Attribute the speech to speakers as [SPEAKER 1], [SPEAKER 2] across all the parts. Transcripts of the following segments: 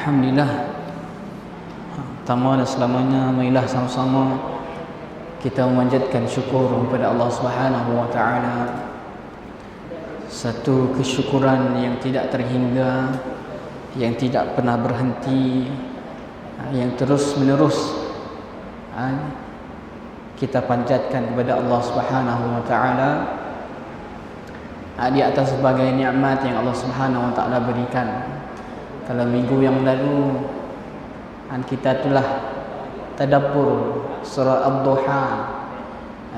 [SPEAKER 1] Alhamdulillah, pertama dan selamanya marilah sama-sama kita memanjatkan syukur kepada Allah Subhanahu wa taala. Satu kesyukuran yang tidak terhingga, yang tidak pernah berhenti, yang terus menerus kita panjatkan kepada Allah Subhanahu wa taala di atas sebagai nikmat yang Allah Subhanahu wa taala berikan. Kalau minggu yang lalu kita telah tadabbur surah Ad-Duha,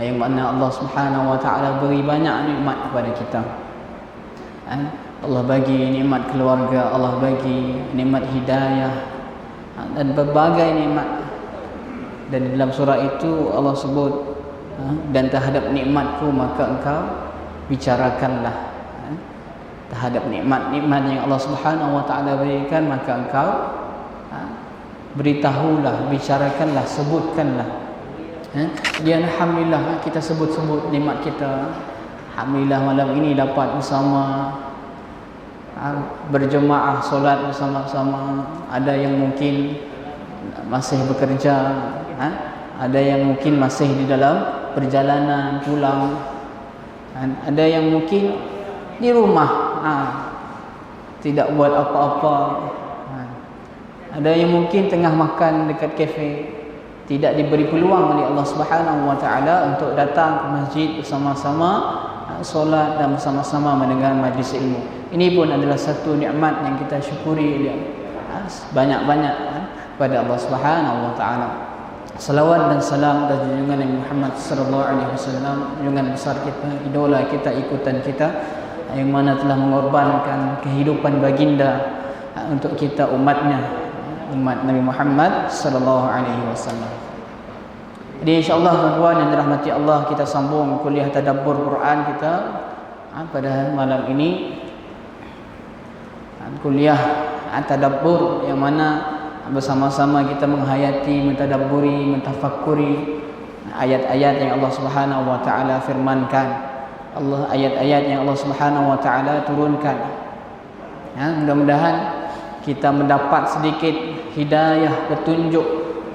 [SPEAKER 1] yang mana Allah Subhanahu wa taala beri banyak nikmat kepada kita. Allah bagi nikmat keluarga, Allah bagi nikmat hidayah dan berbagai nikmat. Dan dalam surah itu Allah sebut, dan terhadap nikmatku maka engkau bicarakanlah. Terhadap nikmat-nikmat yang Allah Subhanahu wa taala berikan maka engkau beritahulah, bicarakanlah, sebutkanlah. Dia alhamdulillah kita sebut-sebut nikmat kita. Alhamdulillah malam ini dapat bersama berjemaah solat bersama-sama. Ada yang mungkin masih bekerja, ada yang mungkin masih di dalam perjalanan pulang, ada yang mungkin di rumah tidak buat apa-apa, ada yang mungkin tengah makan dekat kafe, tidak diberi peluang oleh Allah Subhanahu wa taala untuk datang ke masjid bersama-sama solat dan bersama-sama mendengar majlis ilmu. Ini pun adalah satu nikmat yang kita syukuri banyak-banyak pada Allah Subhanahu wa taala. Salawat dan salam atas junjungan Nabi Muhammad sallallahu alaihi wasallam, junjungan besar kita, idola kita, ikutan kita, yang mana telah mengorbankan kehidupan baginda untuk kita umatnya, umat Nabi Muhammad sallallahu alaihi wasallam. Jadi insyaallah tuan-tuan yang dirahmati Allah, kita sambung kuliah tadabbur Quran kita pada malam ini. Kuliah tadabbur yang mana bersama-sama kita menghayati, mentadabburi, mentafakkuri ayat-ayat yang Allah Subhanahu wa taala firmankan. Ayat-ayat yang Allah Subhanahu wa taala turunkan. Mudah-mudahan kita mendapat sedikit hidayah, petunjuk,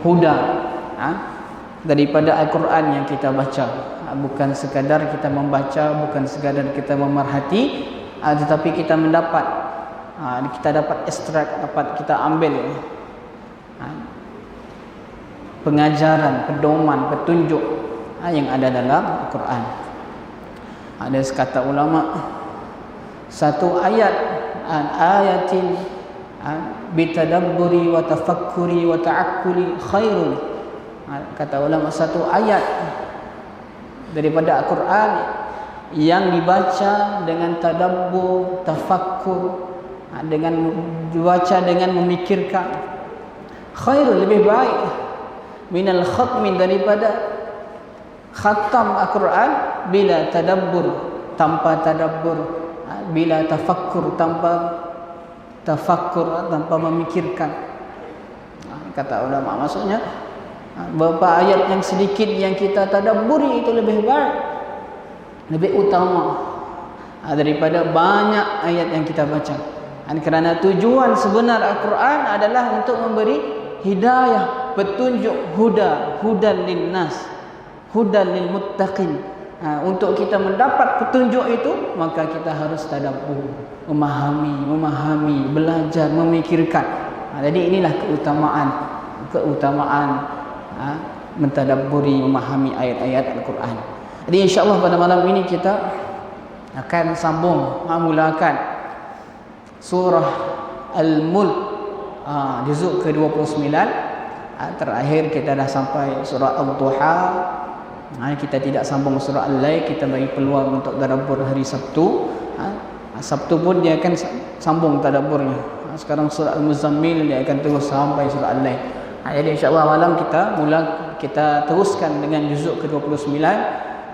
[SPEAKER 1] huda daripada Al-Quran yang kita baca. Bukan sekadar kita membaca, bukan sekadar kita memerhati, tetapi kita mendapat, kita dapat ekstrak, dapat kita ambil pengajaran, pedoman, petunjuk yang ada dalam Al-Quran. Ada sekata ulama, satu ayat ayatin bitadabburi wa tafakkuri wa ta'akkuli khairun. Kata ulama, satu ayat daripada Al-Quran yang dibaca dengan tadabbur, tafakkur, dengan dibaca dengan memikirkan, khairun, lebih baik minal khatmin, daripada khatam Al-Quran bila tadabbur, tanpa tadabbur, bila tafakkur, tanpa tafakkur, tanpa memikirkan. Kata ulama, maksudnya beberapa ayat yang sedikit yang kita tadabburi itu lebih baik, lebih utama daripada banyak ayat yang kita baca. Kerana tujuan sebenar Al-Quran adalah untuk memberi hidayah, petunjuk, hudan linnas, hudan lil muttaqin. Untuk kita mendapat petunjuk itu maka kita harus tadabbur, memahami, belajar, memikirkan. Jadi inilah keutamaan mentadabburi, memahami ayat-ayat Al-Quran. Jadi insya-Allah pada malam ini kita akan sambung mulakan surah Al-Mulk, juzuk ke-29. Terakhir kita dah sampai surah Ad-Duha. Kita tidak sambung surah Al-Lail, kita bagi peluang untuk tadabbur hari Sabtu. Sabtu pun dia akan sambung tadabburnya. Sekarang surah Al-Muzammil, dia akan terus sampai surah Al-Lail. Jadi insya-Allah malam kita teruskan dengan juzuk ke-29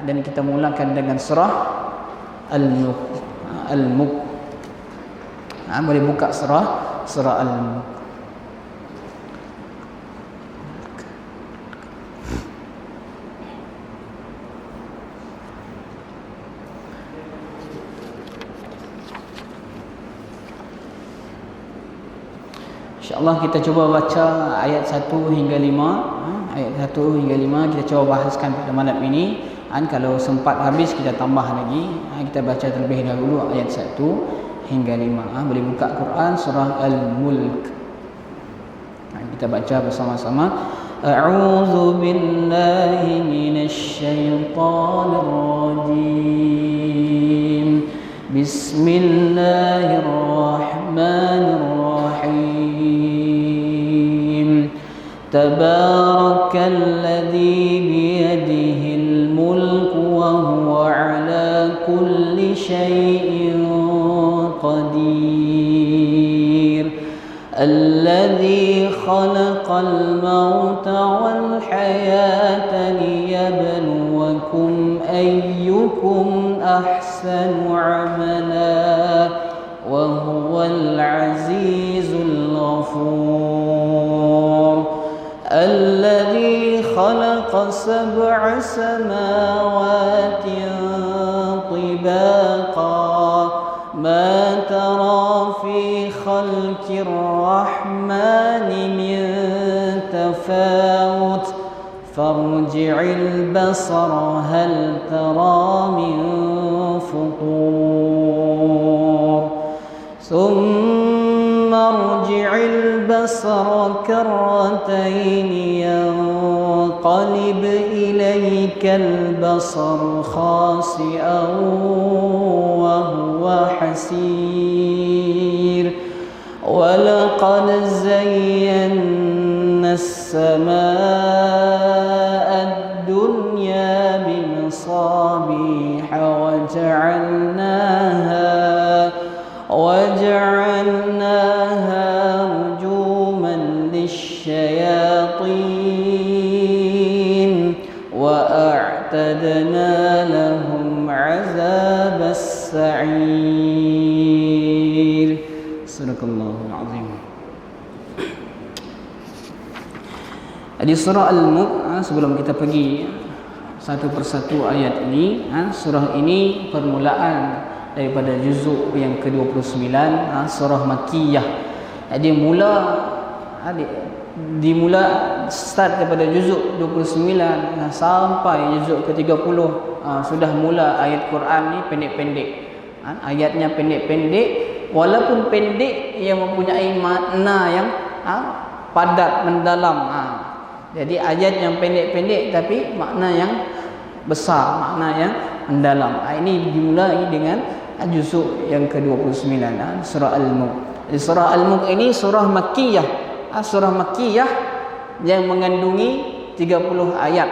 [SPEAKER 1] dan kita mulakan dengan surah Al-Mulk. Boleh buka surah Al-Mulk. InsyaAllah kita cuba baca ayat 1 hingga 5. Ayat 1 hingga 5 kita cuba bahaskan pada malam ini. Kalau sempat habis kita tambah lagi. Kita baca terlebih dahulu ayat 1 hingga 5. Boleh buka Quran surah Al-Mulk. Kita baca bersama-sama. A'udzu billahi minasy syaithanir rajim. Bismillahirrahmanirrahim. Tabarakalladzi biyadihil mulku wa huwa ala kulli syai'in qadir. Alladzi khalaqal mauta wal hayata liyabluwakum ayyukum ahsanu amala wa huwal azizul ghafur. الذي خلق 7 سماوات طباقا ما ترى في خلق الرحمن من تفاوت فارجع البصر هل ترى من فطور ثم ارجع البصر كرتين ينقلب إليك البصر خاسئا وهو حسير ولقد زينا السماء الدنيا بمصابيح وجعلناها رجوما للشياطين وأعتدنا لهم عذاب السعير. Sadaqallahul azim. Di surah Al-Mulk, sebelum kita pergi satu persatu ayat ini, surah ini permulaan daripada juzuk yang ke-29, surah Makkiyah. Dia dimula start daripada juzuk 29 sampai juzuk ke-30. Sudah mula ayat Quran ni pendek-pendek. Ayatnya pendek-pendek, walaupun pendek ia mempunyai makna yang padat, mendalam. Jadi ayat yang pendek-pendek tapi makna yang besar, makna yang mendalam. Ini dimulai dengan juzuk yang ke-29, surah Al-Mulk. Surah Al-Mulk ini surah Makkiyah. Surah Makkiyah yang mengandungi 30 ayat.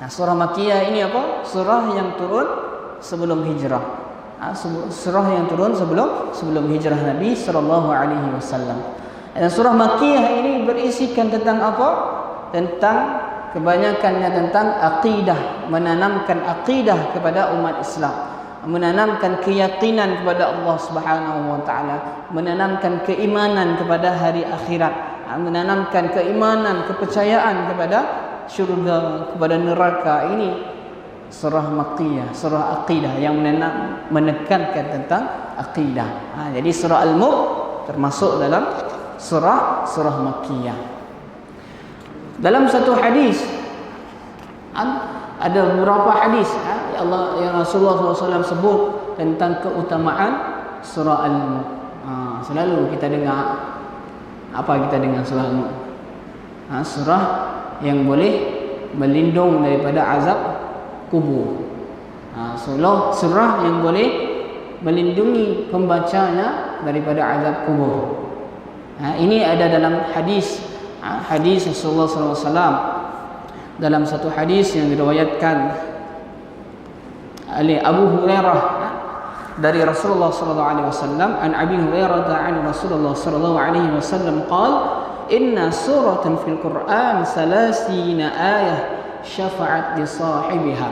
[SPEAKER 1] Surah Makkiyah ini apa? Surah yang turun sebelum hijrah. Surah yang turun sebelum hijrah Nabi sallallahu alaihi wasallam. Dan surah Makkiyah ini berisikan tentang apa? Tentang kebanyakannya tentang akidah, menanamkan akidah kepada umat Islam, menanamkan keyakinan kepada Allah Subhanahu wa taala, menanamkan keimanan kepada hari akhirat, menanamkan keimanan, kepercayaan kepada syurga, kepada neraka. Ini surah Makkiyah, surah akidah yang menekankan tentang akidah. Jadi surah Al-Mulk termasuk dalam surah Makkiyah. Dalam satu hadis, ada beberapa hadis yang Rasulullah SAW sebut tentang keutamaan surah Al-Mulk. Selalu kita dengar, apa kita dengar surah Al-Mulk? Surah yang boleh melindung daripada azab kubur. Surah yang boleh melindungi pembacanya daripada azab kubur. Ini ada dalam hadis Rasulullah SAW. Dalam satu hadis yang diriwayatkan oleh Abu Hurairah dari Rasulullah sallallahu alaihi wasallam, an Abi Hurairah an Rasulullah sallallahu alaihi wasallam qala inna suratan fil Quran 30 ayah syafa'at li sahibiha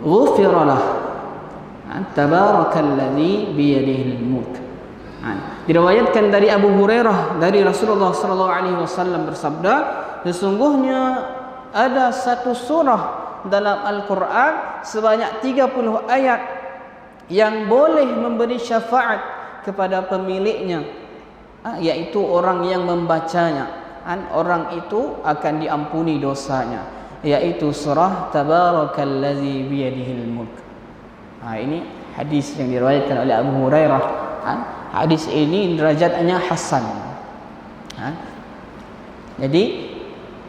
[SPEAKER 1] ghufira lah tabarakalladzi bi yadihi al-mulk. Diriwayatkan dari Abu Hurairah dari Rasulullah sallallahu alaihi wasallam bersabda, sesungguhnya ada satu surah dalam Al-Quran sebanyak 30 ayat yang boleh memberi syafaat kepada pemiliknya. yaitu orang yang membacanya, orang itu akan diampuni dosanya, yaitu surah Tabarakallazi biyadihil mulk. Ini hadis yang diriwayatkan oleh Abu Hurairah. Hadis ini derajatnya hasan. Jadi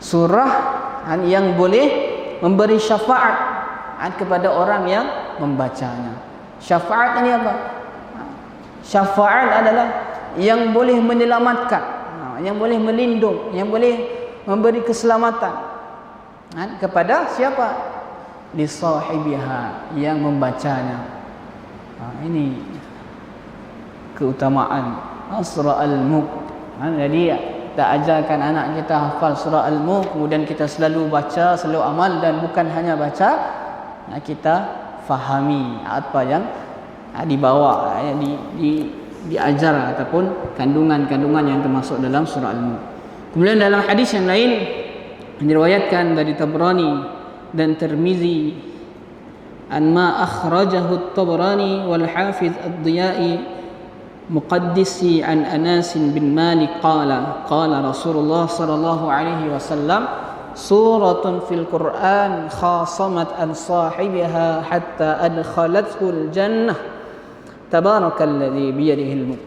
[SPEAKER 1] surah yang boleh memberi syafaat kepada orang yang membacanya. Syafaat ini apa? Syafaat adalah yang boleh menyelamatkan, yang boleh melindung, yang boleh memberi keselamatan kepada siapa? Li sahibiha, yang membacanya. Ini keutamaan surah Al-Mulk. Jadi kita ajarkan anak kita hafal surah Al-Mulk, kemudian kita selalu baca, selalu amal, dan bukan hanya baca, kita fahami apa yang dibawa, yang diajar ataupun kandungan-kandungan yang termasuk dalam surah Al-Mulk. Kemudian dalam hadis yang lain diriwayatkan dari Tabrani dan Tirmizi, an ma akhrajahu at-Tabrani wal Hafiz ad-Diya'i muqaddisi an Anas bin Malik qala Rasulullah sallallahu alaihi wasallam suratun fil Quran khasamat an sahibiha hatta adkhalathu al-jannah tabarakalladzi biyadihil mulk.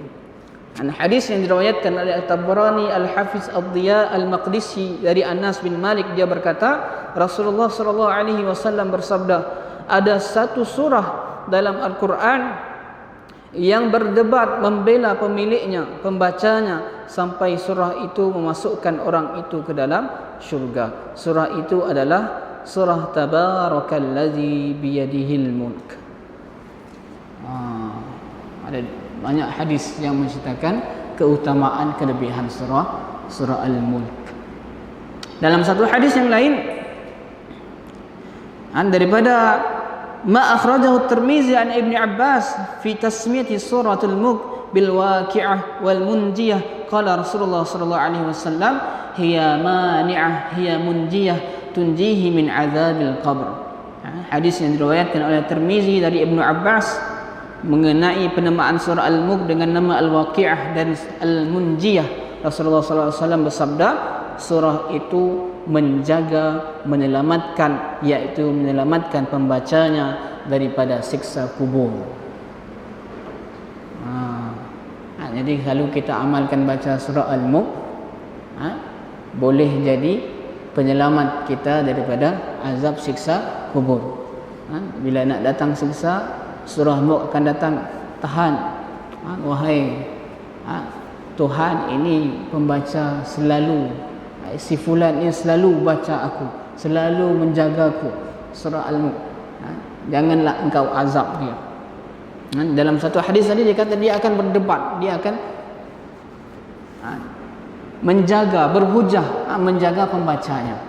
[SPEAKER 1] Hadis yang diriwayatkan oleh At-Tabrani, Al-Hafiz Ad-Diya Al-Maqdisi dari Anas bin Malik, dia berkata Rasulullah sallallahu alaihi wasallam bersabda, ada satu surah dalam Al-Quran yang berdebat membela pemiliknya, pembacanya, sampai surah itu memasukkan orang itu ke dalam syurga. Surah itu adalah surah Tabarakallazi biyadihil mulk. Ada banyak hadis yang menceritakan keutamaan kelebihan surah Al-Mulk. Dalam satu hadis yang lain daripada ma akhrajahu at-Tirmizi an Ibn Abbas fi tasmiyati suratul Mulk bil waqi'ah wal munjiyah, qala Rasulullah sallallahu alaihi wasallam hiya mani'ah hiya munjiyah tunjihi min azabil qabr. Hadis yang diriwayatkan oleh Tirmizi dari Ibn Abbas mengenai penamaan surah Al-Mulk dengan nama Al-Waqi'ah dan Al-Munjiyah. Rasulullah sallallahu alaihi wasallam bersabda, surah itu menjaga, menyelamatkan, yaitu menyelamatkan pembacanya daripada siksa kubur. Jadi kalau kita amalkan baca surah Al-Mulk, boleh jadi penyelamat kita daripada azab siksa kubur. Bila nak datang siksa, surah Mulk akan datang, tahan. Wahai Tuhan, ini pembaca selalu, si fulan ini selalu baca aku, selalu menjagaku. Surah Al-Mulk, janganlah engkau azab dia. Dalam satu hadis tadi dia kata dia akan berdebat, dia akan menjaga, berhujah, menjaga pembacanya.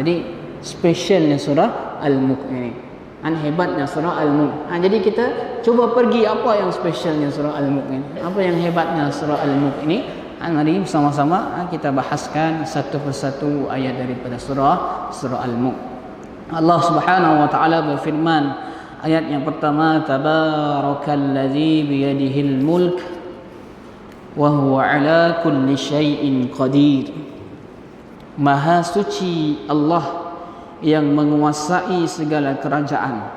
[SPEAKER 1] Jadi spesialnya surah Al-Mulk ini, hebatnya surah Al-Mulk. Jadi kita cuba pergi apa yang spesialnya surah Al-Mulk ini, apa yang hebatnya surah Al-Mulk ini. Mari bersama-sama kita bahaskan satu persatu ayat daripada surah Al-Mulk. Allah Subhanahu wa taala berfirman, ayat yang pertama, tabarakallazi biyadihil mulk wa huwa ala kulli syai'in qadir. Maha suci Allah yang menguasai segala kerajaan,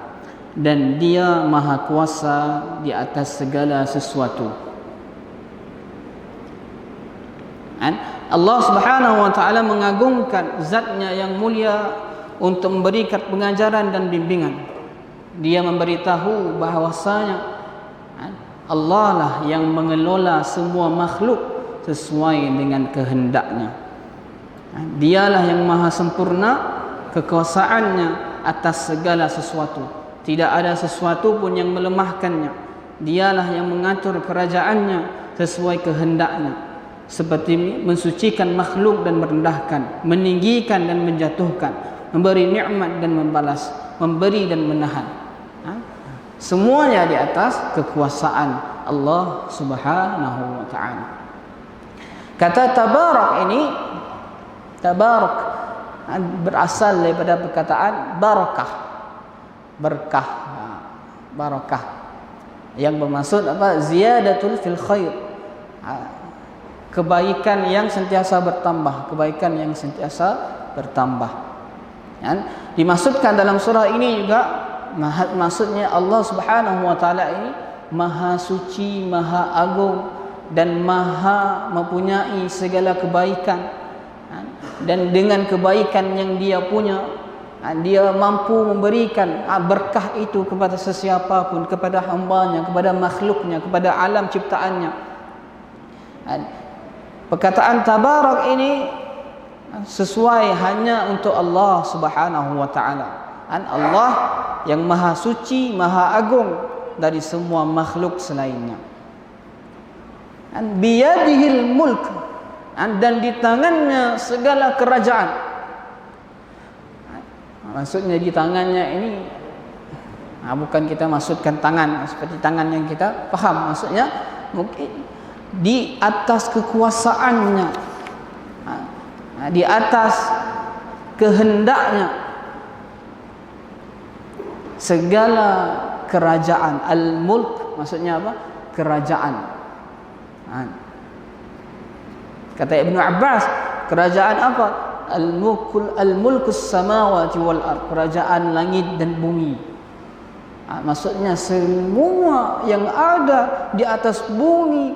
[SPEAKER 1] dan dia maha kuasa di atas segala sesuatu. Allah Subhanahu wa taala mengagungkan zatnya yang mulia untuk memberikan pengajaran dan bimbingan. Dia memberitahu bahawasanya Allah lah yang mengelola semua makhluk sesuai dengan kehendaknya. Dialah yang maha sempurna kekuasaannya atas segala sesuatu. Tidak ada sesuatu pun yang melemahkannya. Dialah yang mengatur kerajaannya sesuai kehendaknya, seperti mensucikan makhluk dan merendahkan, meninggikan dan menjatuhkan, memberi nikmat dan membalas, memberi dan menahan. Semuanya di atas kekuasaan Allah Subhanahu wa taala. Kata tabarak ini, tabarak berasal daripada perkataan barakah, berkah, barakah, yang bermaksud apa? Ziyadatul fil khair, kebaikan yang sentiasa bertambah, kebaikan yang sentiasa bertambah. Dimaksudkan dalam surah ini juga, maksudnya Allah Subhanahu wa taala ini Maha suci, Maha agung, dan Maha mempunyai segala kebaikan. Dan dengan kebaikan yang Dia punya, Dia mampu memberikan berkah itu kepada sesiapa pun, kepada hamba-Nya, kepada makhluknya, kepada alam ciptaannya. Perkataan tabarak ini sesuai hanya untuk Allah Subhanahu wa taala. Allah yang Maha suci, Maha agung dari semua makhluk selainnya. Biyadihil mulk, dan di tangannya segala kerajaan. Maksudnya di tangannya ini bukan kita maksudkan tangan seperti tangan yang kita faham. Maksudnya mungkin di atas kekuasaannya, di atas kehendaknya, segala kerajaan. Al-mulk maksudnya apa? Kerajaan. Kata Ibnu Abbas, kerajaan apa? Al-mulkus samawati wal ard, kerajaan langit dan bumi. Maksudnya semua yang ada di atas bumi,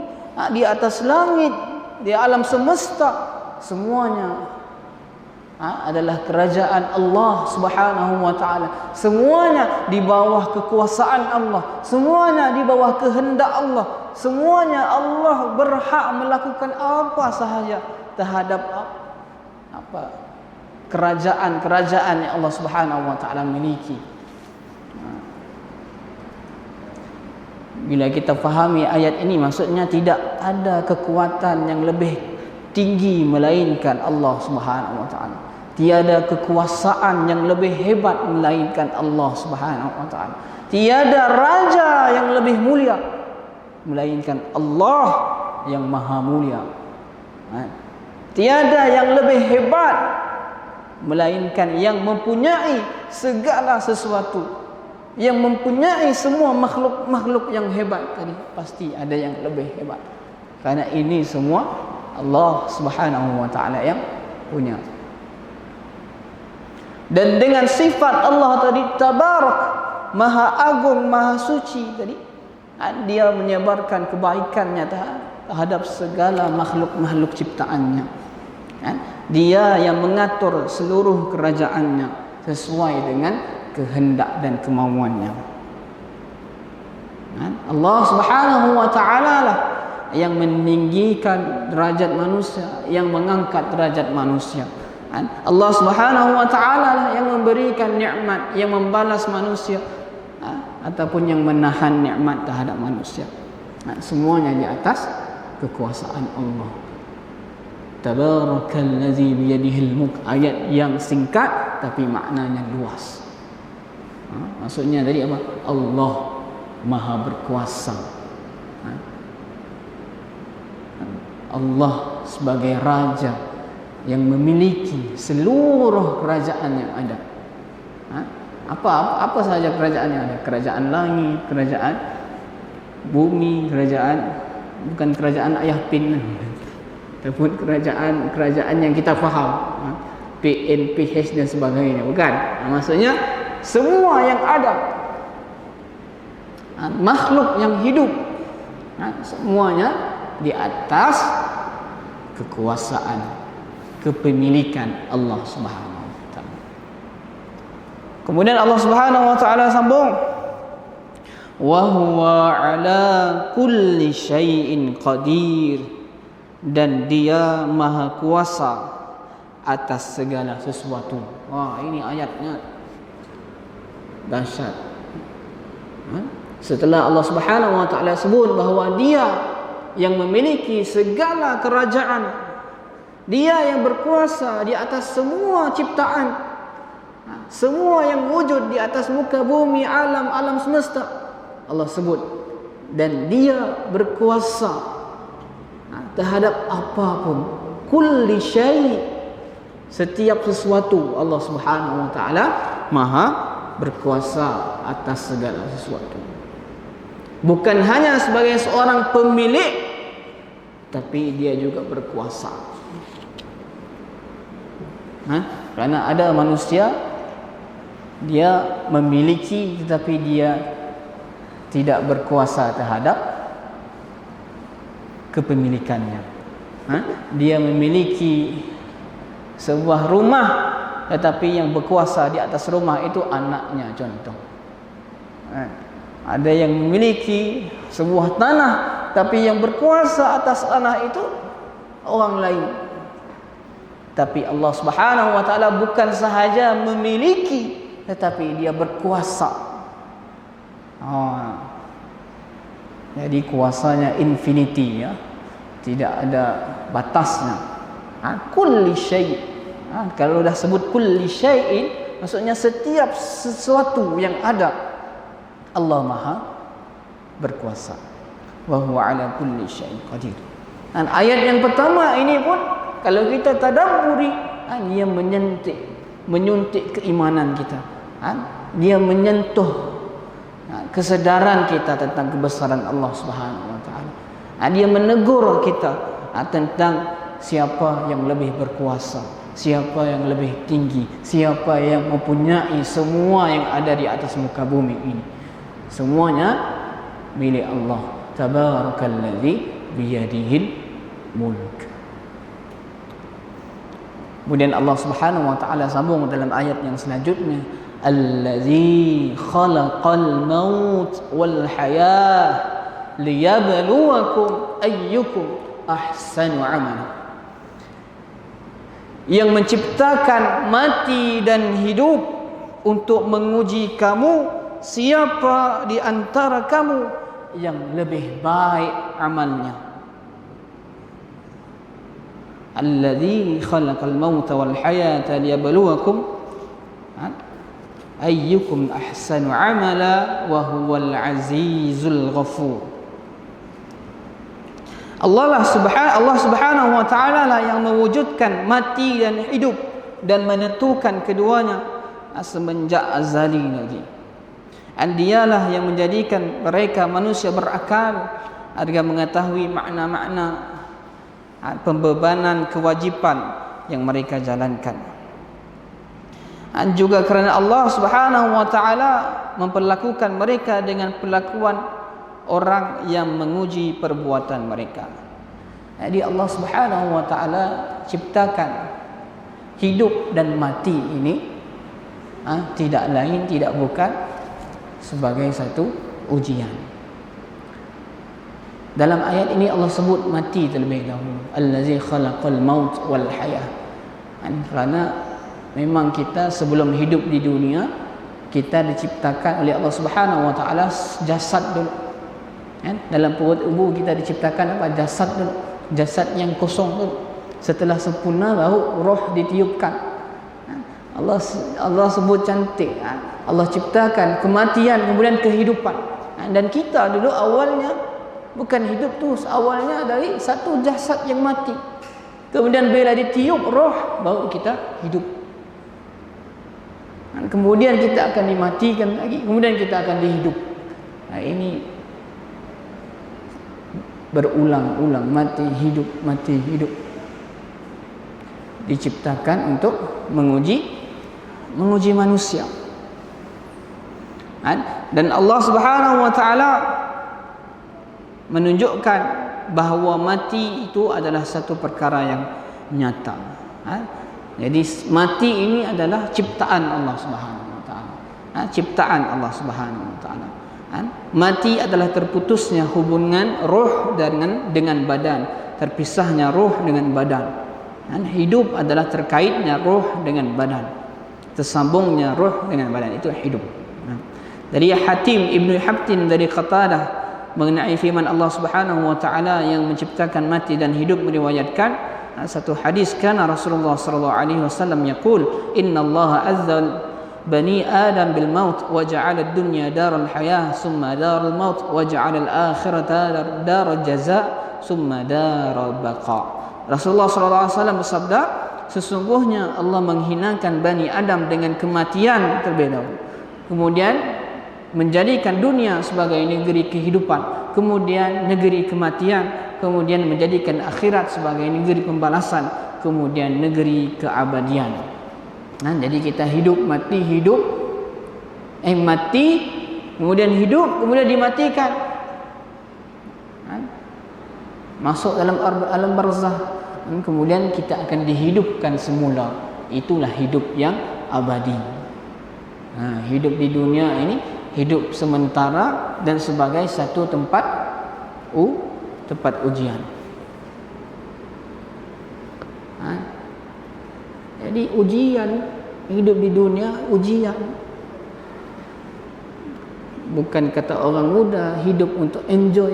[SPEAKER 1] di atas langit, di alam semesta, semuanya adalah kerajaan Allah Subhanahu wa taala. Semuanya di bawah kekuasaan Allah, semuanya di bawah kehendak Allah. Semuanya Allah berhak melakukan apa sahaja terhadap kerajaan yang Allah Subhanahu wa taala miliki. Bila kita fahami ayat ini, maksudnya tidak ada kekuatan yang lebih tinggi melainkan Allah Subhanahu wa taala. Tiada kekuasaan yang lebih hebat melainkan Allah Subhanahu wa taala. Tiada raja yang lebih mulia melainkan Allah yang maha mulia. Tiada yang lebih hebat melainkan yang mempunyai segala sesuatu, yang mempunyai semua makhluk-makhluk yang hebat tadi. Pasti ada yang lebih hebat, karena ini semua Allah Subhanahu wa taala yang punya. Dan dengan sifat Allah tadi tabarak, maha agung, maha suci tadi, Dia menyebarkan kebaikannya terhadap segala makhluk-makhluk ciptaannya. Dia yang mengatur seluruh kerajaannya sesuai dengan kehendak dan kemauannya. Allah Subhanahu wa taala lah yang meninggikan derajat manusia, yang mengangkat derajat manusia. Allah Subhanahu wa taala lah yang memberikan nikmat, yang membalas manusia ataupun yang menahan nikmat terhadap manusia. Semuanya di atas kekuasaan Allah. Tabarakallazi biyadihil mulk, ayat yang singkat tapi maknanya luas. Maksudnya tadi apa? Allah maha berkuasa. Allah sebagai raja yang memiliki seluruh kerajaan yang ada. Apa sahaja kerajaan yang ada? Kerajaan langit, kerajaan bumi, bukan kerajaan ayah pin, ataupun kerajaan yang kita faham, PN, PH dan sebagainya, bukan. Maksudnya semua yang ada, makhluk yang hidup, semuanya di atas kekuasaan, kepemilikan Allah Subhanahu wa taala. Kemudian Allah Subhanahu wa taala sambung, wa huwa ala kulli syai'in qadir, dan Dia maha kuasa atas segala sesuatu. Wah, ini ayatnya dahsyat. Setelah Allah Subhanahu wa taala sebut bahawa Dia yang memiliki segala kerajaan, Dia yang berkuasa di atas semua ciptaan, semua yang wujud di atas muka bumi, alam semesta, Allah sebut, dan Dia berkuasa terhadap apapun, kulli syai', setiap sesuatu. Allah Subhanahu wa taala maha berkuasa atas segala sesuatu. Bukan hanya sebagai seorang pemilik tapi dia juga berkuasa. Kerana ada manusia dia memiliki tetapi dia tidak berkuasa terhadap kepemilikannya. Dia memiliki sebuah rumah tetapi yang berkuasa di atas rumah itu anaknya, contoh. Ada yang memiliki sebuah tanah tapi yang berkuasa atas tanah itu orang lain. Tapi Allah Subhanahu wa taala bukan sahaja memiliki tetapi dia berkuasa. Jadi kuasanya infinity, ya. Tidak ada batasnya. Kulli syai'. Kalau dah sebut kulli syai'in, maksudnya setiap sesuatu yang ada Allah Maha berkuasa. Wa huwa ala kulli syai'in qadir. Dan ayat yang pertama ini pun kalau kita tadabburi, dia menyuntik keimanan kita. Dia menyentuh kesedaran kita tentang kebesaran Allah Subhanahu wa taala. Dia menegur kita tentang siapa yang lebih berkuasa, siapa yang lebih tinggi, siapa yang mempunyai semua yang ada di atas muka bumi ini. Semuanya milik Allah. Tabarakalladzi biyadihil mulk. Kemudian Allah Subhanahu wa taala sambung dalam ayat yang selanjutnya, allazi khalaqal maut wal hayah liyabluwakum ayyukum ahsanu amala. Yang menciptakan mati dan hidup untuk menguji kamu siapa di antara kamu yang lebih baik amalnya. Alladzi khalaqal mauta wal hayata liyabluwakum ayyukum ahsanu amala wa huwal azizul ghafur. Allah Subhanahu wa taala lah yang mewujudkan mati dan hidup dan menentukan keduanya semenjak azali lagi. Dan dialah yang menjadikan mereka manusia berakal agar mengetahui makna-makna pembebanan kewajipan yang mereka jalankan. Dan juga kerana Allah Subhanahu wa taala memperlakukan mereka dengan perlakuan orang yang menguji perbuatan mereka. Jadi Allah Subhanahu wa taala ciptakan hidup dan mati ini tidak lain tidak bukan sebagai satu ujian. Dalam ayat ini Allah sebut mati terlebih dahulu. Allazi khalaqal maut wal hayah. Kerana memang kita sebelum hidup di dunia, kita diciptakan oleh Allah Subhanahu wa taala jasad dulu. Dalam perut ibu kita diciptakan apa? Jasad dulu. Jasad yang kosong dulu. Setelah sempurna baru roh ditiupkan. Allah sebut cantik. Allah ciptakan kematian kemudian kehidupan. Dan kita dulu awalnya bukan hidup tu, awalnya dari satu jasad yang mati. Kemudian bila ditiup roh baru kita hidup. Kemudian kita akan dimatikan lagi, kemudian kita akan dihidup. Ini berulang-ulang, mati hidup. Diciptakan untuk menguji manusia. Dan Allah Subhanahu wa taala menunjukkan bahawa mati itu adalah satu perkara yang nyata. Jadi mati ini adalah ciptaan Allah Subhanahu wa taala. Ciptaan Allah Subhanahu wa taala. Mati adalah terputusnya hubungan roh dengan badan, terpisahnya roh dengan badan. Hidup adalah terkaitnya roh dengan badan, tersambungnya roh dengan badan, itu hidup. Dari Hatim Ibnu Habtin dari Qatadah mengenai firman Allah Subhanahu wa taala yang menciptakan mati dan hidup meriwayatkan satu hadis, kana Rasulullah sallallahu alaihi wasallam yaqul innallaha azzal bani adam bil maut wa ja'ala ad-dunya daral hayah summa daral maut wa ja'ala al-akhirata daral jazaa summa daral baqa. Rasulullah sallallahu alaihi wasallam bersabda, sesungguhnya Allah menghinakan Bani Adam dengan kematian terlebih dahulu, kemudian menjadikan dunia sebagai negeri kehidupan, kemudian negeri kematian, kemudian menjadikan akhirat sebagai negeri pembalasan, kemudian negeri keabadian. Jadi kita hidup, mati, hidup, mati, kemudian hidup, kemudian dimatikan, masuk dalam alam barzah, kemudian kita akan dihidupkan semula. Itulah hidup yang abadi. Hidup di dunia ini hidup sementara dan sebagai satu tempat ujian. Jadi ujian, hidup di dunia ujian. Bukan kata orang muda, hidup untuk enjoy,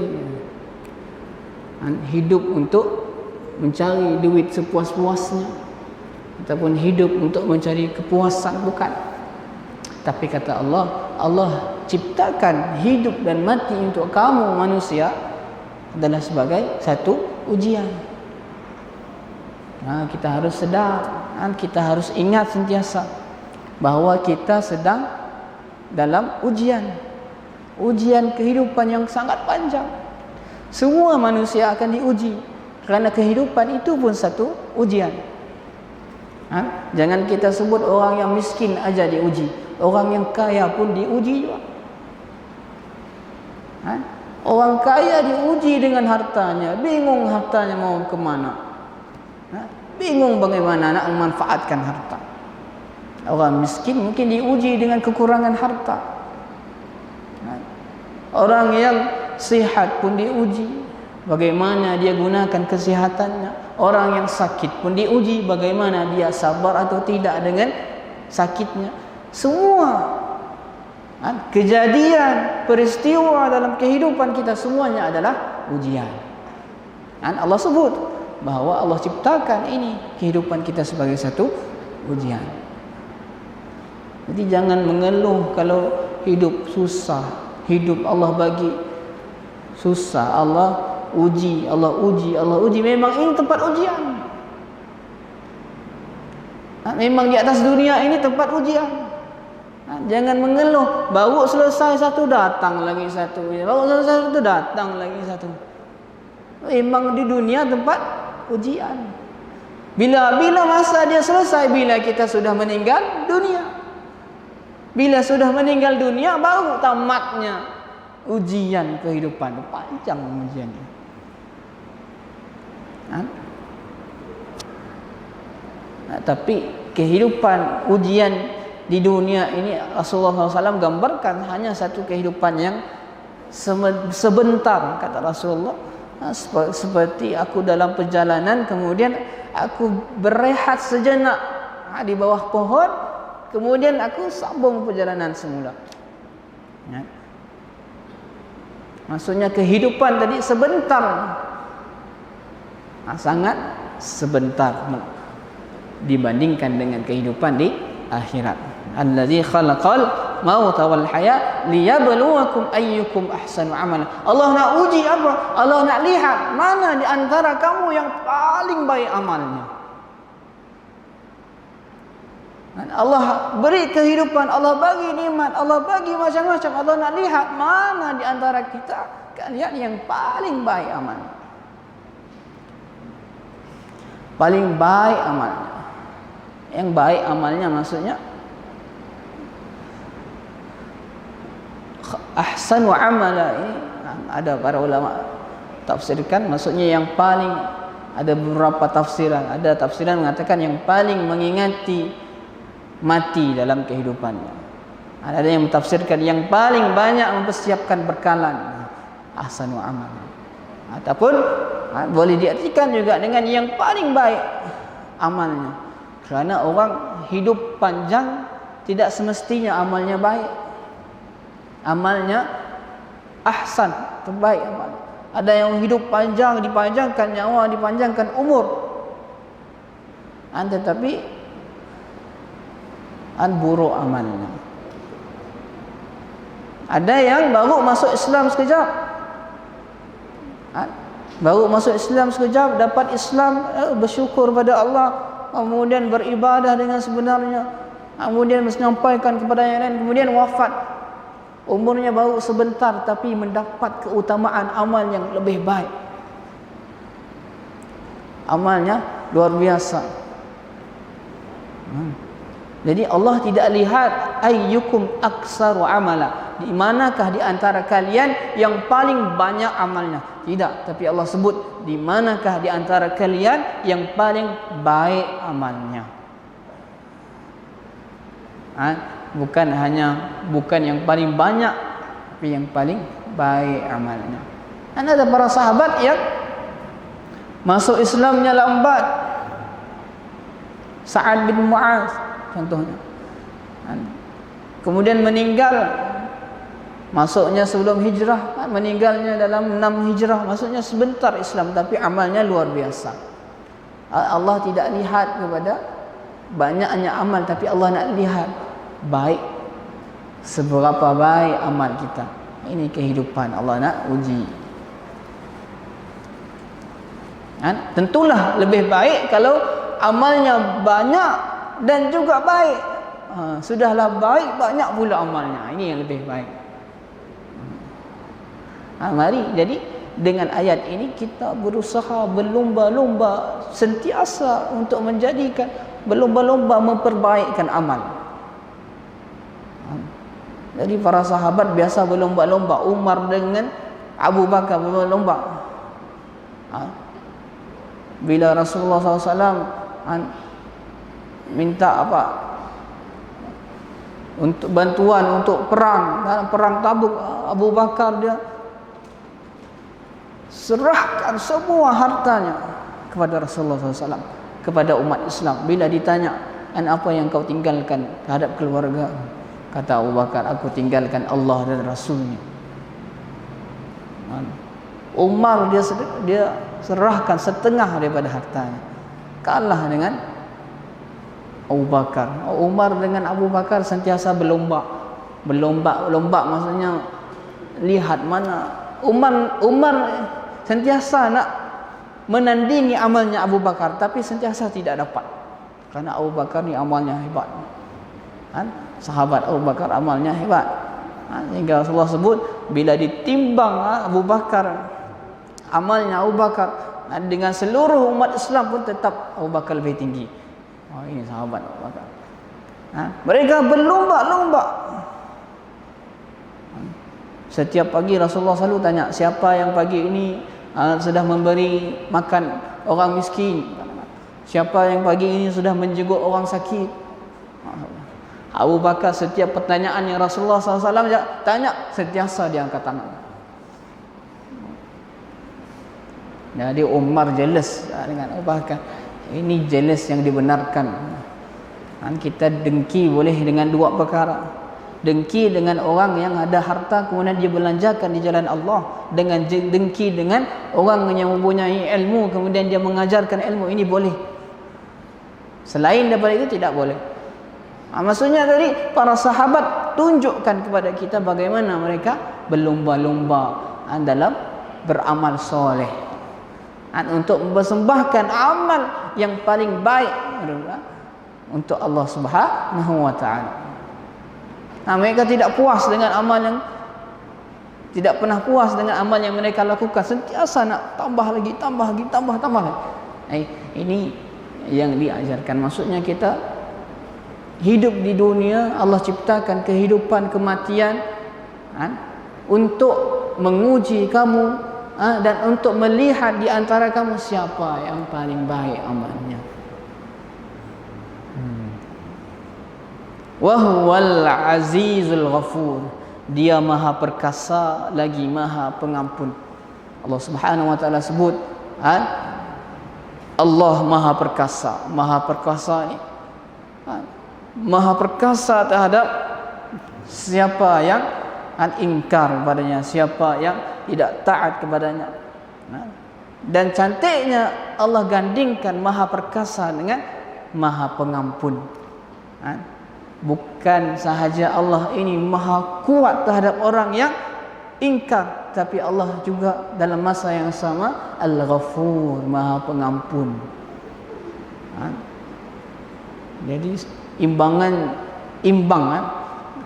[SPEAKER 1] hidup untuk mencari duit sepuas-puasnya, ataupun hidup untuk mencari kepuasan, bukan. Tapi kata Allah, Allah ciptakan hidup dan mati untuk kamu manusia adalah sebagai satu ujian. Kita harus sedar, kita harus ingat sentiasa bahawa kita sedang dalam ujian kehidupan yang sangat panjang. Semua manusia akan diuji, kerana kehidupan itu pun satu ujian. Jangan kita sebut orang yang miskin aja diuji, orang yang kaya pun diuji juga. Orang kaya diuji dengan hartanya, bingung hartanya mau ke mana, bingung bagaimana nak memanfaatkan harta. Orang miskin mungkin diuji dengan kekurangan harta. Orang yang sihat pun diuji, bagaimana dia gunakan kesihatannya. Orang yang sakit pun diuji, bagaimana dia sabar atau tidak dengan sakitnya. Semua kejadian, peristiwa dalam kehidupan kita semuanya adalah ujian. Allah sebut bahawa Allah ciptakan ini kehidupan kita sebagai satu ujian. Jadi jangan mengeluh kalau hidup susah, hidup Allah bagi susah, Allah uji, Allah uji, Allah uji. Memang ini tempat ujian. Memang di atas dunia ini tempat ujian. Jangan mengeluh, baru selesai satu datang lagi satu, baru selesai satu datang lagi satu. Memang di dunia tempat ujian. Bila masa dia selesai, bila kita sudah meninggal dunia. Bila sudah meninggal dunia baru tamatnya ujian kehidupan. Panjang ujiannya. Tapi kehidupan ujian di dunia ini Rasulullah SAW gambarkan hanya satu kehidupan yang sebentar, kata Rasulullah. Seperti aku dalam perjalanan, kemudian aku berehat sejenak di bawah pohon, kemudian aku sambung perjalanan semula. Maksudnya kehidupan tadi sebentar, sangat sebentar dibandingkan dengan kehidupan di akhirat. Allazi khalaqal mauta wal haya liyabluwakum ayyukum ahsanu amala. Allah nak uji apa? Allah nak lihat mana di antara kamu yang paling baik amalnya. Allah beri kehidupan, Allah bagi nikmat, Allah bagi macam-macam. Allah nak lihat mana di antara kita kalian yang paling baik amalnya. Paling baik amalnya. Yang baik amalnya maksudnya ahsan wa amala, ini ada para ulama tafsirkan, maksudnya yang paling, ada beberapa tafsiran. Ada tafsiran mengatakan yang paling mengingati mati dalam kehidupannya. Ada yang mentafsirkan yang paling banyak mempersiapkan bekalan, ahsan wa amala. Ataupun boleh diartikan juga dengan yang paling baik amalnya. Kerana orang hidup panjang tidak semestinya amalnya baik. Amalnya ahsan, terbaik amal. Ada yang hidup panjang, dipanjangkan nyawa, dipanjangkan umur, tetapi buruk amalnya. Ada yang baru masuk Islam sekejap, dapat Islam, bersyukur pada Allah, kemudian beribadah dengan sebenarnya, kemudian menyampaikan kepada yang lain, kemudian wafat. Umurnya baru sebentar tapi mendapat keutamaan amal yang lebih baik. amalnya luar biasa. Jadi Allah tidak lihat ayyukum aktsaru amala, di manakah di antara kalian yang paling banyak amalnya. Tidak, tapi Allah sebut di manakah di antara kalian yang paling baik amalnya. Bukan yang paling banyak, tapi yang paling baik amalnya. Ada para sahabat yang masuk Islamnya lambat. Sa'ad bin Mu'az contohnya. Kemudian meninggal, masuknya sebelum hijrah, meninggalnya dalam 6 hijrah, maksudnya sebentar Islam tapi amalnya luar biasa. Allah tidak lihat kepada banyaknya amal, tapi Allah nak lihat baik, seberapa baik amal kita. Ini kehidupan Allah nak uji. Tentulah lebih baik kalau amalnya banyak dan juga baik. Sudahlah baik, banyak pula amalnya. Ini yang lebih baik. Mari jadi dengan ayat ini kita berusaha berlomba-lomba sentiasa untuk menjadikan, berlomba-lomba memperbaikkan amal. Jadi para sahabat biasa berlomba-lomba. Umar dengan Abu Bakar berlomba. Bila Rasulullah SAW minta untuk bantuan untuk perang, dalam perang Tabuk, Abu Bakar dia serahkan semua hartanya kepada Rasulullah SAW, kepada umat Islam. Bila ditanya, apa yang kau tinggalkan terhadap keluarga? Kata Abu Bakar, aku tinggalkan Allah dan Rasulnya. Umar dia serahkan setengah daripada hartanya, kalah dengan Abu Bakar. Umar dengan Abu Bakar sentiasa berlomba maksudnya lihat mana Umar sentiasa nak menandingi amalnya Abu Bakar, tapi sentiasa tidak dapat, karena Abu Bakar ni amalnya hebat. Sahabat Abu Bakar amalnya hebat. Sehingga Rasulullah sebut bila ditimbang Abu Bakar, amalnya Abu Bakar dengan seluruh umat Islam pun tetap Abu Bakar lebih tinggi. Ini sahabat Abu Bakar. Mereka berlomba-lomba. Setiap pagi Rasulullah selalu tanya, siapa yang pagi ini sudah memberi makan orang miskin? Siapa yang pagi ini sudah menjenguk orang sakit? Abu Bakar setiap pertanyaan yang Rasulullah SAW tanya, sentiasa dia angkat tangan. Jadi Umar jealous dengan Abu Bakar. Ini jealous yang dibenarkan. Kita dengki boleh dengan dua perkara. Dengki dengan orang yang ada harta kemudian dia belanjakan di jalan Allah, dengan dengki dengan orang yang mempunyai ilmu kemudian dia mengajarkan ilmu, ini boleh. Selain daripada itu tidak boleh. Maksudnya tadi para sahabat tunjukkan kepada kita bagaimana mereka berlomba-lomba dalam beramal soleh, untuk mempersembahkan amal yang paling baik untuk Allah Subhanahu wa taala. Mereka tidak puas dengan amal yang tidak pernah puas dengan amal yang mereka lakukan, sentiasa nak tambah lagi. Ini yang diajarkan. Maksudnya kita hidup di dunia, Allah ciptakan kehidupan, kematian untuk menguji kamu dan untuk melihat di antara kamu siapa yang paling baik amalnya. Wa huwal azizul ghafur, dia maha perkasa lagi maha pengampun. Allah Subhanahu wa taala sebut Allah maha perkasa. Maha perkasa ni maha perkasa terhadap siapa yang ingkar kepadanya, siapa yang tidak taat kepadanya. Dan cantiknya Allah gandingkan maha perkasa dengan maha pengampun. Bukan sahaja Allah ini maha kuat terhadap orang yang ingkar, tapi Allah juga dalam masa yang sama Al-Ghafur, maha pengampun. Jadi imbang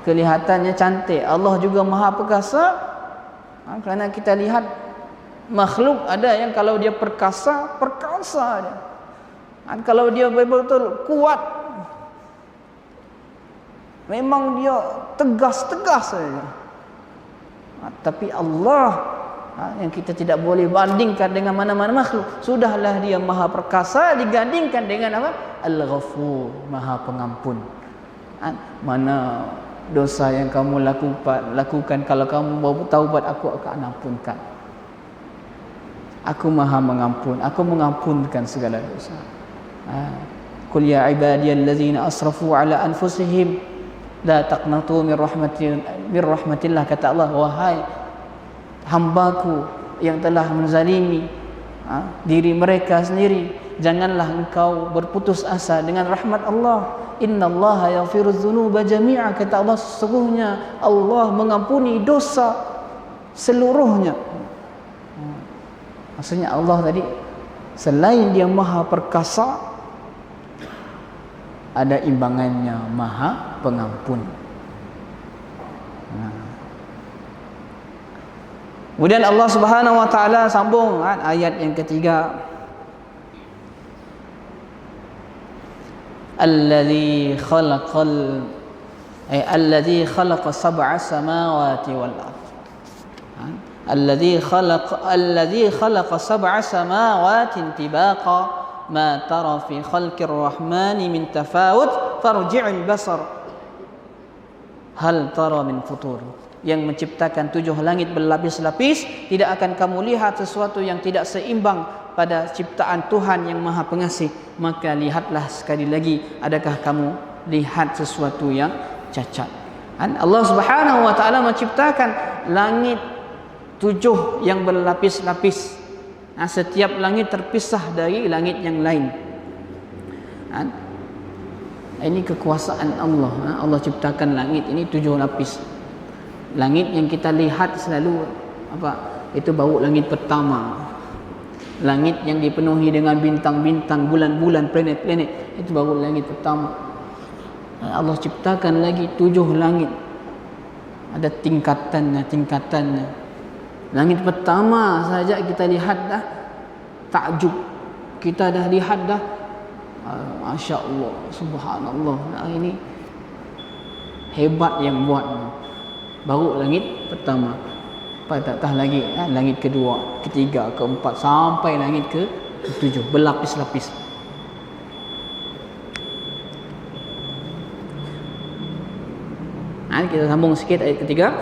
[SPEAKER 1] kelihatannya cantik. Allah juga maha perkasa, kerana kita lihat makhluk ada yang kalau dia perkasa dia. Kalau dia betul-betul kuat, memang dia tegas saja. Tapi Allah yang kita tidak boleh bandingkan dengan mana-mana makhluk. Sudahlah dia maha perkasa digandingkan dengan apa? Al-Ghafur, maha pengampun. Mana dosa yang kamu lakukan, kalau kamu mau taubat, aku akan ampunkan. Aku maha mengampun, aku mengampunkan segala dosa. Qul ya ibadiyallazina asrafu ala anfusihim la taqnatu min rahmatillah, kata Allah, wahai hambaku yang telah menzalimi diri mereka sendiri, janganlah engkau berputus asa dengan rahmat Allah. Innallaha yaghfirudz dzunuba jami'a, kata Allah, sesungguhnya Allah mengampuni dosa seluruhnya. Maksudnya Allah tadi selain dia maha perkasa, ada imbangannya maha pengampun. Kemudian Allah Subhanahu wa taala sambung ayat yang ketiga, alladzi khalaqa sab'a samawati wal ardh. Alladzi khalaqa sab'a samawati tibaqa ma tara fi khalqir rahmani min tafawut farji'il basar hal tara min futur. Yang menciptakan 7 langit berlapis-lapis, tidak akan kamu lihat sesuatu yang tidak seimbang pada ciptaan Tuhan yang Maha Pengasih. Maka lihatlah sekali lagi, adakah kamu lihat sesuatu yang cacat? Allah Subhanahu wa taala menciptakan langit 7 yang berlapis-lapis. Setiap langit terpisah dari langit yang lain. Ini kekuasaan Allah. Allah ciptakan langit ini 7 lapis. Langit yang kita lihat selalu itu baru langit pertama. Langit yang dipenuhi dengan bintang-bintang, bulan-bulan, planet-planet, itu baru langit pertama. Allah ciptakan lagi 7 langit. Ada tingkatannya. Langit pertama saja kita lihat dah takjub. Kita dah lihat dah, Masya Allah, Subhanallah, ini hebat yang buat. Baru langit pertama, patah lagi langit kedua, ketiga, keempat, sampai langit ke-7 berlapis-lapis. Kita sambung sikit ayat ketiga.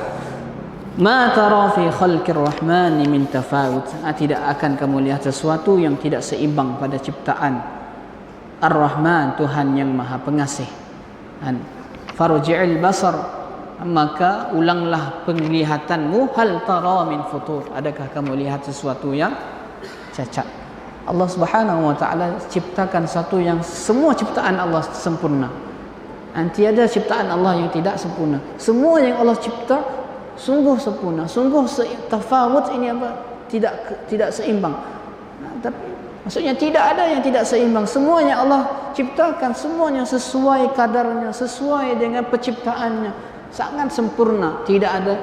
[SPEAKER 1] Ma tara fi khalqir rahmani min tafawut. Tidak akan kamu lihat sesuatu yang tidak seimbang pada ciptaan Ar-Rahman, Tuhan yang Maha Pengasih. Farji'il basar, maka ulanglah penglihatanmu, hal tara min futur, adakah kamu lihat sesuatu yang cacat? Allah Subhanahu wa taala ciptakan satu yang semua ciptaan Allah sempurna. Tiada ciptaan Allah yang tidak sempurna. Semua yang Allah cipta sungguh sempurna, sungguh tafawut, ini tidak seimbang. Tapi maksudnya tidak ada yang tidak seimbang. Semuanya Allah ciptakan, semuanya sesuai kadarnya, sesuai dengan penciptaannya. Sangat sempurna, tidak ada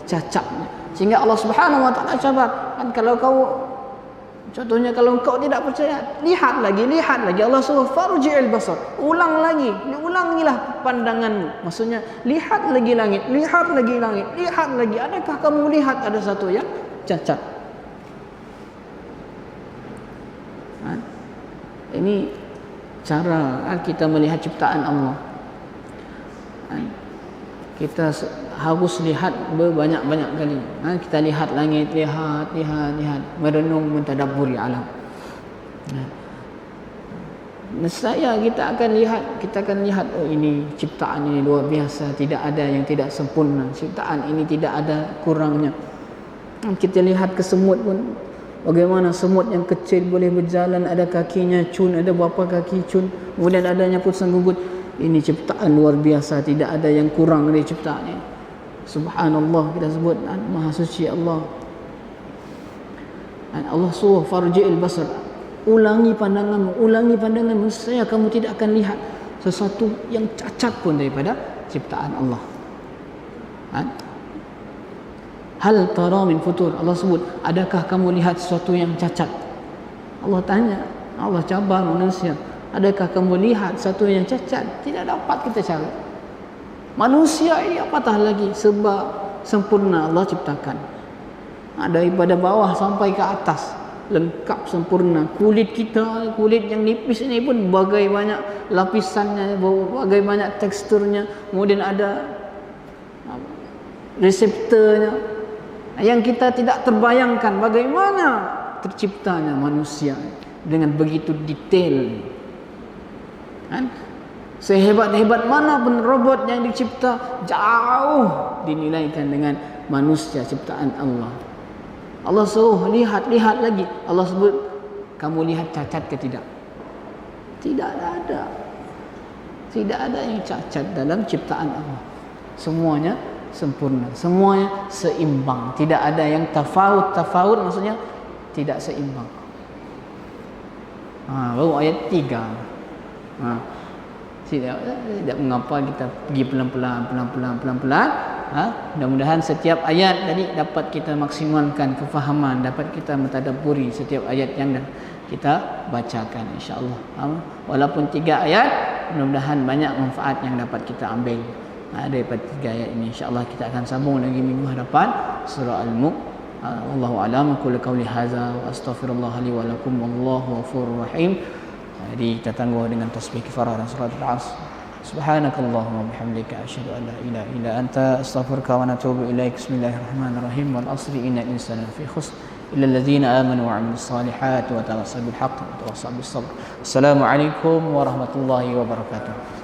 [SPEAKER 1] cacatnya. Sehingga Allah Subhanahu wa taala cabar, kalau kau, contohnya kalau kau tidak percaya, lihat lagi. Allah suruh farji'il basar, ulangilah pandanganmu. Maksudnya lihat lagi langit, lihat lagi. Adakah kamu lihat ada satu yang cacat? Ini cara kita melihat ciptaan Allah. Kita harus lihat berbanyak-banyak kali. Kita lihat langit, lihat, merenung, mentadabburi alam. Nescaya kita akan lihat, oh ini ciptaan ini luar biasa, tidak ada yang tidak sempurna. Ciptaan ini tidak ada kurangnya. Kita lihat ke semut pun, bagaimana semut yang kecil boleh berjalan, ada kakinya cun, ada berapa kaki cun, kemudian adanya pusan gugut. Ini ciptaan luar biasa, tidak ada yang kurang dari ciptaan ini. Subhanallah, kita sebut Maha Suci Allah. Allah suruh farji'il basar, ulangi pandanganmu, saya kamu tidak akan lihat sesuatu yang cacat pun daripada ciptaan Allah. Hal tara min futur. Allah sebut, adakah kamu lihat sesuatu yang cacat? Allah tanya, Allah cabar manusia, adakah kamu lihat sesuatu yang cacat? Tidak dapat kita cari. Manusia ini apatah lagi, sebab sempurna Allah ciptakan. Daripada bawah sampai ke atas, lengkap sempurna. Kulit kita, kulit yang nipis ini pun bagai banyak lapisannya, bagai banyak teksturnya. Kemudian ada reseptornya yang kita tidak terbayangkan bagaimana terciptanya manusia dengan begitu detail. Kan? Sehebat-hebat mana pun robot yang dicipta, jauh dinilaikan dengan manusia ciptaan Allah. Allah suruh lihat lagi. Allah sebut, kamu lihat cacat ke tidak? Tidak ada. Tidak ada yang cacat dalam ciptaan Allah. Semuanya sempurna, semuanya seimbang. Tidak ada yang tafawut maksudnya tidak seimbang. Baru ayat 3. Tidak mengapa kita pergi pelan-pelan. Mudah-mudahan setiap ayat tadi dapat kita maksimalkan kefahaman, dapat kita mentadabburi setiap ayat yang kita bacakan, insya-Allah. Walaupun 3 ayat, mudah-mudahan banyak manfaat yang dapat kita ambil daripada 3 ayat ini. InsyaAllah kita akan sambung lagi minggu hadapan surah Al-Mulk. Wallahu a'lam. Qul qawli hadza wa astaghfirullah li wa lakum wallahu ghafurur rahim. Jadi kita tangguh dengan tasbih kifarah dan salatul asr. Subhanakallahumma bihamdika asyhadu an la ilaha illa anta astaghfiruka wa atubu ilaik. Bismillahirrahmanirrahim. Wal asri innal insana lafi khusr illa alladhina amanu wa 'amilus salihati wa tawassaw bil haqqi wa tawassaw bis sabr. Assalamualaikum warahmatullahi wabarakatuh.